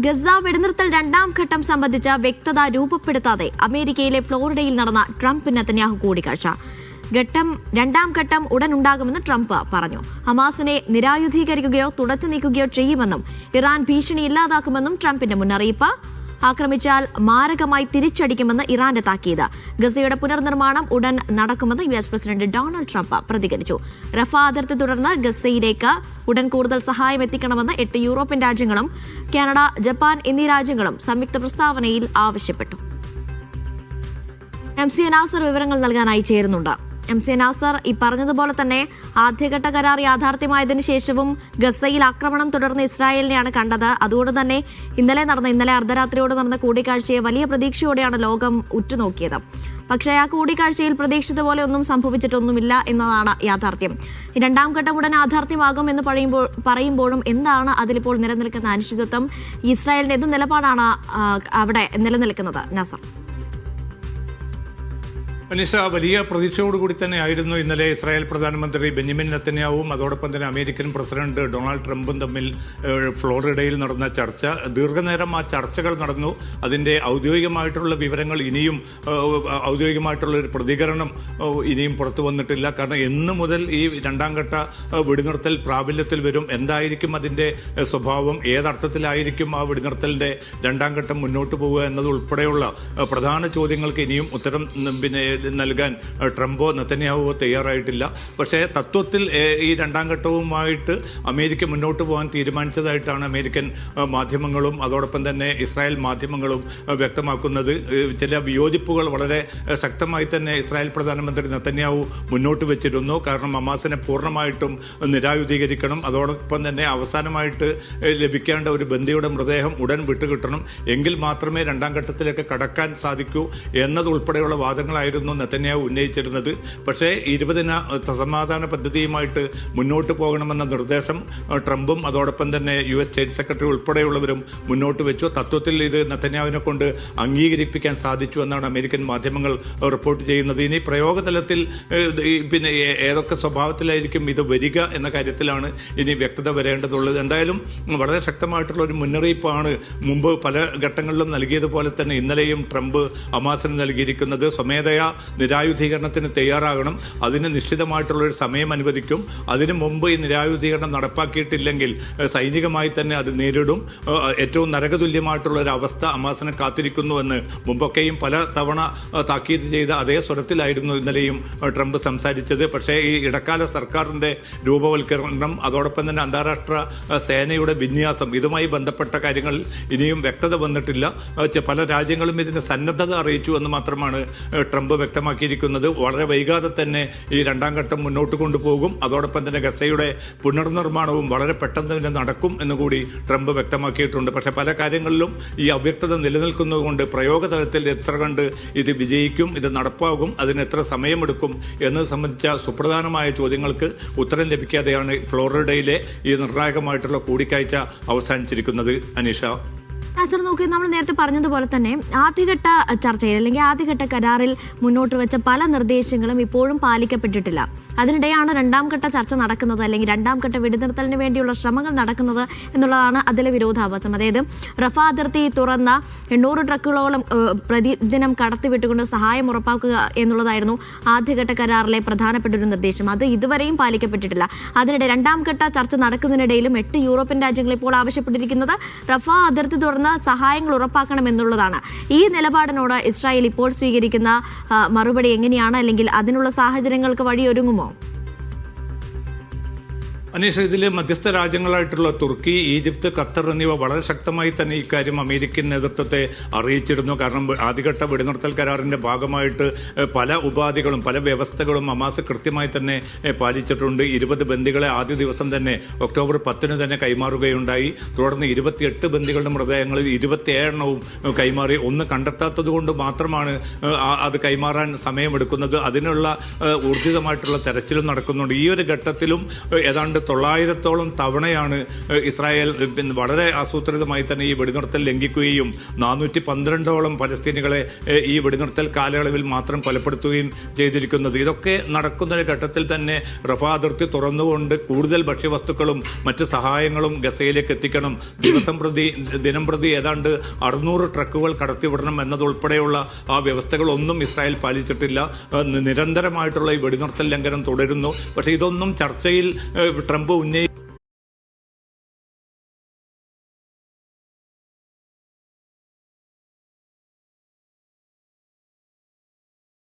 Gaza വെടിനിർത്തൽ രണ്ടാം ഘട്ടം സംബന്ധിച്ച വ്യക്തത രൂപപ്പെടുത്താതെ അമേരിക്കയിലെ ഫ്ലോറിഡയിൽ നടന്ന ട്രംപ് നെതന്യാഹു കൂടിക്കാഴ്ച. രണ്ടാം ഘട്ടം ഉടൻ ഉണ്ടാകുമെന്ന് ട്രംപ് പറഞ്ഞു. ഹമാസിനെ നിരായുധീകരിക്കുകയോ തുടച്ചു നീക്കുകയോ ചെയ്യുമെന്നും ഇറാൻ ഭീഷണി ഇല്ലാതാക്കുമെന്നും ട്രംപിന്റെ മുന്നറിയിപ്പ്. ആക്രമിച്ചാൽ മാരകമായി തിരിച്ചടിക്കുമെന്ന് ഇറാന്റെ താക്കീത്. ഗസയുടെ പുനർനിർമ്മാണം ഉടൻ നടക്കുമെന്ന് യുഎസ് പ്രസിഡന്റ് ഡൊണാൾഡ് ട്രംപ് പ്രതികരിച്ചു. റഫ അതിർത്തി തുടർന്ന് ഗസയിലേക്ക് ഉടൻ കൂടുതൽ സഹായം എത്തിക്കണമെന്ന് 8 യൂറോപ്യൻ രാജ്യങ്ങളും കാനഡ, ജപ്പാൻ എന്നീ രാജ്യങ്ങളും സംയുക്ത പ്രസ്താവനയിൽ ആവശ്യപ്പെട്ടു. MC നാസർ വിവരങ്ങൾ നൽകാനായി ചേരുന്നുണ്ട്. MC നാസർ, ഈ പറഞ്ഞതുപോലെ തന്നെ ആദ്യഘട്ട കരാർ യാഥാർത്ഥ്യമായതിനു ശേഷവും ഗസയിൽ ആക്രമണം തുടർന്ന് ഇസ്രായേലിനെയാണ് കണ്ടത്. അതുകൊണ്ട് തന്നെ ഇന്നലെ അർദ്ധരാത്രിയോട് നടന്ന കൂടിക്കാഴ്ചയെ വലിയ പ്രതീക്ഷയോടെയാണ് ലോകം ഉറ്റുനോക്കിയത്. പക്ഷേ ആ കൂടിക്കാഴ്ചയിൽ പ്രതീക്ഷിച്ച പോലെ ഒന്നും സംഭവിച്ചിട്ടൊന്നുമില്ല എന്നതാണ് യാഥാർത്ഥ്യം. രണ്ടാം ഘട്ടം ഉടൻ യാഥാർത്ഥ്യമാകും എന്ന് പറയുമ്പോഴും എന്താണ് അതിലിപ്പോൾ നിലനിൽക്കുന്ന അനിശ്ചിതത്വം? ഇസ്രായേലിന്റെ എന്ത് നിലപാടാണ് അവിടെ നിലനിൽക്കുന്നത്? നാസർ. അനീഷ, വലിയ പ്രതീക്ഷയോടുകൂടി തന്നെയായിരുന്നു ഇന്നലെ ഇസ്രായേൽ പ്രധാനമന്ത്രി ബെന്യാമിൻ നെതന്യാഹുവും അതോടൊപ്പം തന്നെ അമേരിക്കൻ പ്രസിഡന്റ് ഡൊണാൾഡ് ട്രംപും തമ്മിൽ ഫ്ലോറിഡയിൽ നടന്ന ചർച്ച. ദീർഘനേരം ആ ചർച്ചകൾ നടന്നു. അതിൻ്റെ ഔദ്യോഗികമായിട്ടുള്ള വിവരങ്ങൾ ഇനിയും ഔദ്യോഗികമായിട്ടുള്ള ഒരു പ്രതികരണം ഇനിയും പുറത്തു വന്നിട്ടില്ല. കാരണം എന്ന് മുതൽ ഈ രണ്ടാം ഘട്ട വെടിനിർത്തൽ പ്രാബല്യത്തിൽ വരും, എന്തായിരിക്കും അതിൻ്റെ സ്വഭാവം, ഏതർത്ഥത്തിലായിരിക്കും ആ വെടിനിർത്തലിൻ്റെ രണ്ടാം ഘട്ടം മുന്നോട്ട് പോവുക എന്നതുൾപ്പെടെയുള്ള പ്രധാന ചോദ്യങ്ങൾക്ക് ഇനിയും ഉത്തരം നൽകാൻ ട്രംപോ നെതന്യാഹുവോ തയ്യാറായിട്ടില്ല. പക്ഷേ തത്വത്തിൽ ഈ രണ്ടാം ഘട്ടവുമായിട്ട് അമേരിക്ക മുന്നോട്ട് പോകാൻ തീരുമാനിച്ചതായിട്ടാണ് അമേരിക്കൻ മാധ്യമങ്ങളും അതോടൊപ്പം തന്നെ ഇസ്രായേൽ മാധ്യമങ്ങളും വ്യക്തമാക്കുന്നത്. ചില വിയോജിപ്പുകൾ വളരെ ശക്തമായി തന്നെ ഇസ്രായേൽ പ്രധാനമന്ത്രി നെതന്യാഹു മുന്നോട്ട് വെച്ചിരുന്നു. കാരണം ഹമാസിനെ പൂർണ്ണമായിട്ടും നിരായുധീകരിക്കണം, അതോടൊപ്പം തന്നെ അവസാനമായിട്ട് ലഭിക്കേണ്ട ഒരു ബന്ദിയുടെ മൃതദേഹം ഉടൻ വിട്ടുകിട്ടണം, എങ്കിൽ മാത്രമേ രണ്ടാം ഘട്ടത്തിലേക്ക് കടക്കാൻ സാധിക്കൂ എന്നതുൾപ്പെടെയുള്ള വാദങ്ങളായിരുന്നു നെതന്യാഹു ഉന്നയിച്ചിരുന്നത്. പക്ഷേ 20 ദിന സമാധാന പദ്ധതിയുമായിട്ട് മുന്നോട്ട് പോകണമെന്ന നിർദ്ദേശം ട്രംപും അതോടൊപ്പം തന്നെ US സ്റ്റേറ്റ് സെക്രട്ടറി ഉൾപ്പെടെയുള്ളവരും മുന്നോട്ട് വെച്ചു. തത്വത്തിൽ ഇത് നെതന്യാഹുവിനെ കൊണ്ട് അംഗീകരിപ്പിക്കാൻ സാധിച്ചു എന്നാണ് അമേരിക്കൻ മാധ്യമങ്ങൾ റിപ്പോർട്ട് ചെയ്യുന്നത്. ഇനി പ്രയോഗതലത്തിൽ പിന്നെ ഏതൊക്കെ സ്വഭാവത്തിലായിരിക്കും ഇത് വരിക എന്ന കാര്യത്തിലാണ് ഇനി വ്യക്തത വരേണ്ടതുള്ളത്. എന്തായാലും വളരെ ശക്തമായിട്ടുള്ള ഒരു മുന്നറിയിപ്പാണ് മുമ്പ് പല ഘട്ടങ്ങളിലും നൽകിയതുപോലെ തന്നെ ഇന്നലെയും ട്രംപ് ഹമാസിന് നൽകിയിരിക്കുന്നത്. സ്വമേധയാ നിരായുധീകരണത്തിന് തയ്യാറാകണം, അതിന് നിശ്ചിതമായിട്ടുള്ളൊരു സമയം അനുവദിക്കും. അതിനു മുമ്പ് ഈ നിരായുധീകരണം നടപ്പാക്കിയിട്ടില്ലെങ്കിൽ സൈനികമായി തന്നെ അത് നേരിടും. ഏറ്റവും നരകതുല്യമായിട്ടുള്ള ഒരു അവസ്ഥ ഹമാസിനെ കാത്തിരിക്കുന്നുവെന്ന് മുമ്പൊക്കെയും പല തവണ താക്കീത് ചെയ്ത അതേ സ്വരത്തിലായിരുന്നു ഇന്നലെയും ട്രംപ് സംസാരിച്ചത്. പക്ഷേ ഈ ഇടക്കാല സർക്കാരിൻ്റെ രൂപവൽക്കരണം അതോടൊപ്പം തന്നെ അന്താരാഷ്ട്ര സേനയുടെ വിന്യാസം, ഇതുമായി ബന്ധപ്പെട്ട കാര്യങ്ങൾ ഇനിയും വ്യക്തത വന്നിട്ടില്ല. പല രാജ്യങ്ങളും ഇതിന് സന്നദ്ധത അറിയിച്ചു എന്ന് മാത്രമാണ് ട്രംപ് വ്യക്തമാക്കിയിരിക്കുന്നത്. വളരെ വൈകാതെ തന്നെ ഈ രണ്ടാം ഘട്ടം മുന്നോട്ട് കൊണ്ടുപോകും. അതോടൊപ്പം തന്നെ ഗസയുടെ പുനർനിർമ്മാണവും വളരെ പെട്ടെന്ന് തന്നെ നടക്കും എന്നുകൂടി ട്രംപ് വ്യക്തമാക്കിയിട്ടുണ്ട്. പക്ഷേ പല കാര്യങ്ങളിലും ഈ അവ്യക്തത നിലനിൽക്കുന്നതുകൊണ്ട് പ്രയോഗതലത്തിൽ എത്ര കണ്ട് ഇത് വിജയിക്കും, ഇത് നടപ്പാകും, അതിന് എത്ര സമയമെടുക്കും എന്നത് സംബന്ധിച്ച സുപ്രധാനമായ ചോദ്യങ്ങൾക്ക് ഉത്തരം ലഭിക്കാതെയാണ് ഫ്ലോറിഡയിലെ ഈ നിർണായകമായിട്ടുള്ള കൂടിക്കാഴ്ച അവസാനിച്ചിരിക്കുന്നത്. അനീഷ. നാസർ, നോക്കി, നമ്മൾ നേരത്തെ പറഞ്ഞതുപോലെ തന്നെ ആദ്യഘട്ട ചർച്ചയിൽ അല്ലെങ്കിൽ ആദ്യഘട്ട കരാറിൽ മുന്നോട്ട് വെച്ച പല നിർദ്ദേശങ്ങളും ഇപ്പോഴും പാലിക്കപ്പെട്ടിട്ടില്ല. അതിനിടെയാണ് രണ്ടാം ഘട്ട ചർച്ച നടക്കുന്നത്, അല്ലെങ്കിൽ രണ്ടാം ഘട്ട വെടിനിർത്തലിന് വേണ്ടിയുള്ള ശ്രമങ്ങൾ നടക്കുന്നത് എന്നുള്ളതാണ് അതിലെ വിരോധാഭാസം. അതായത് റഫ അതിർത്തി തുറന്ന 800 ട്രക്കുകളോളം പ്രതിദിനം കടത്തിവിട്ടുകൊണ്ട് സഹായം ഉറപ്പാക്കുക എന്നുള്ളതായിരുന്നു ആദ്യഘട്ട കരാറിലെ പ്രധാനപ്പെട്ട ഒരു നിർദ്ദേശം. അത് ഇതുവരെയും പാലിക്കപ്പെട്ടിട്ടില്ല. അതിനിടെ രണ്ടാം ഘട്ട ചർച്ച നടക്കുന്നതിനിടയിലും 8 യൂറോപ്യൻ രാജ്യങ്ങൾ ഇപ്പോൾ ആവശ്യപ്പെട്ടിരിക്കുന്നത് റഫ അതിർത്തി തുറന്ന സഹായങ്ങൾ ഉറപ്പാക്കണമെന്നുള്ളതാണ്. ഈ നിലപാടിനോട് ഇസ്രായേൽ ഇപ്പോൾ സ്വീകരിക്കുന്ന മറുപടി എങ്ങനെയാണ്, അല്ലെങ്കിൽ അതിനുള്ള സാഹചര്യങ്ങൾക്ക് വഴിയൊരുങ്ങുമോ? അനീഷ, ഇതിലെ മധ്യസ്ഥ രാജ്യങ്ങളായിട്ടുള്ള തുർക്കി, ഈജിപ്ത്, ഖത്തർ എന്നിവ വളരെ ശക്തമായി തന്നെ ഇക്കാര്യം അമേരിക്കൻ നേതൃത്വത്തെ അറിയിച്ചിരുന്നു. കാരണം ആദ്യഘട്ട വെടിനിർത്തൽ കരാറിന്റെ ഭാഗമായിട്ട് പല ഉപാധികളും പല വ്യവസ്ഥകളും ഹമാസ് കൃത്യമായി തന്നെ പാലിച്ചിട്ടുണ്ട്. 20 ബന്ദികളെ ആദ്യ ദിവസം തന്നെ ഒക്ടോബർ 10 തന്നെ കൈമാറുകയുണ്ടായി. തുടർന്ന് 28 ബന്ദികളുടെ മൃതദേഹങ്ങളിൽ 27 കൈമാറി. ഒന്ന് കണ്ടെത്താത്തത് കൊണ്ട് മാത്രമാണ് അത് കൈമാറാൻ സമയമെടുക്കുന്നത്. അതിനുള്ള ഊർജിതമായിട്ടുള്ള തെരച്ചിലും നടക്കുന്നുണ്ട്. ഈ ഒരു ഘട്ടത്തിലും ഏതാണ്ട് 900-ഓളം തവണയാണ് ഇസ്രായേൽ വളരെ ആസൂത്രിതമായി തന്നെ ഈ വെടിനിർത്തൽ ലംഘിക്കുകയും 412ഓളം പലസ്തീനികളെ ഈ വെടിനിർത്തൽ കാലയളവിൽ മാത്രം കൊലപ്പെടുത്തുകയും ചെയ്തിരിക്കുന്നത്. ഇതൊക്കെ നടക്കുന്ന ഒരു ഘട്ടത്തിൽ തന്നെ റഫ അതിർത്തി തുറന്നുകൊണ്ട് കൂടുതൽ ഭക്ഷ്യവസ്തുക്കളും മറ്റ് സഹായങ്ങളും ഗസയിലേക്ക് എത്തിക്കണം. ദിനം പ്രതി ഏതാണ്ട് 600 ട്രക്കുകൾ കടത്തിവിടണം എന്നതുൾപ്പെടെയുള്ള ആ വ്യവസ്ഥകളൊന്നും ഇസ്രായേൽ പാലിച്ചിട്ടില്ല. നിരന്തരമായിട്ടുള്ള ഈ വെടിനിർത്തൽ ലംഘനം തുടരുന്നു. പക്ഷേ ഇതൊന്നും ചർച്ചയിൽ ട്രംപ്